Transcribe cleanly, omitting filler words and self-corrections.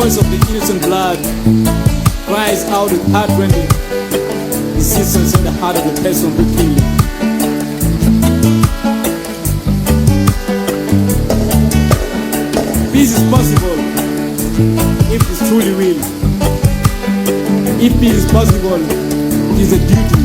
voice of the innocent blood cries out with heart-rending insistence in the heart of the person who killed it. Peace is possible if it's truly will. If peace is possible, it is a duty